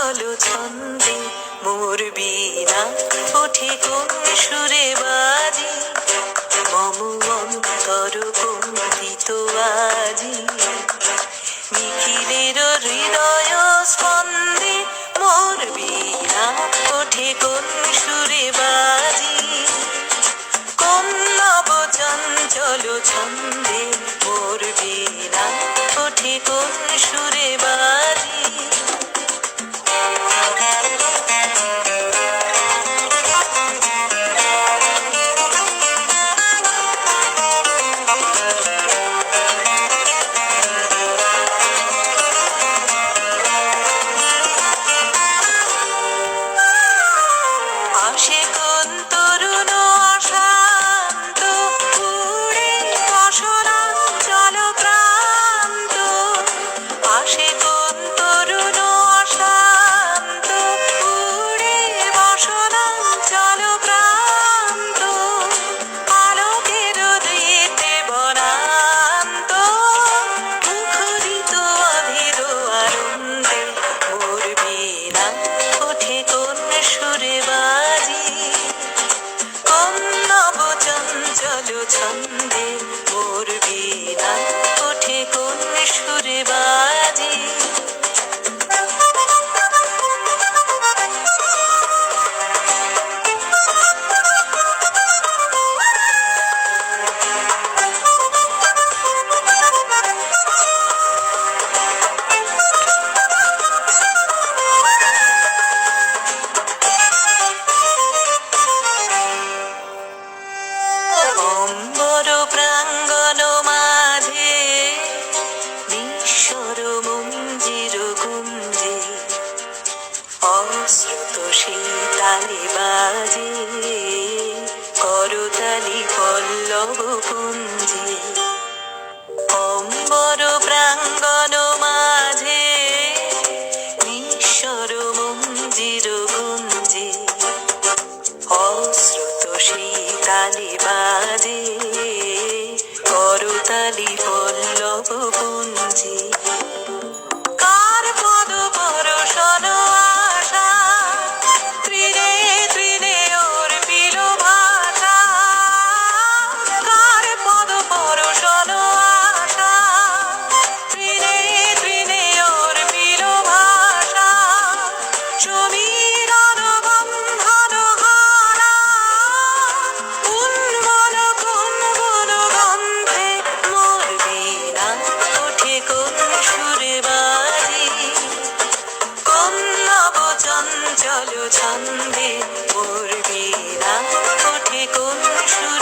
চঞ্চল ছন্দে মোর বীণা ওঠে কোন সুরে বাজি, মম অন্তর কম্পিত আজি। নিখিলের হৃদয় স্পন্দে মোর বীণা ওঠে কোন সুরে বাজি, কোন নব চঞ্চল ছন্দে মোর বীণা ওঠে কোন সুরে বাজি। আসে কোন তরুণ অশান্ত উড়ে বসনাঞ্চল প্রান্ত, আসে কোন তরুণ অশান্ত উড়ে বসনাঞ্চল প্রান্ত, আলোকের দিতে বনান্ত মুখরিত অধীর আনন্দে মোর বীণা ওঠে কোন সুরে বাজি, কোন নব চঞ্চল ছন্দে মোর বীণা ওঠে কোন সুরে বাজি। অম্বর প্রাঙ্গণ মাঝে নিঃস্বর মঞ্জির কুঞ্জে, অশ্রুত শীতালি বাজে করতালি পল্লব কুঞ্জে। অম্বর প্রাঙ্গণ মাঝে নিঃস্বর মঞ্জির কুঞ্জে, অশ্রুত শীতালি বাজে করতালি পল্লব কুঞ্জে। কার পদ পরশন আশা তৃণে তৃণে ওর পিল ভাষা, কার পদ পরশন আশা তৃণে তৃণে ওর পিল ভাষা, সমীরণ বন্ধন হারা উন্মল গুনগুন গন্ধে মোর বীণা ওঠে কোন সুরে বাজি, কোন নব চঞ্চল ছন্দে মোর বীণা ওঠে কোন সুরে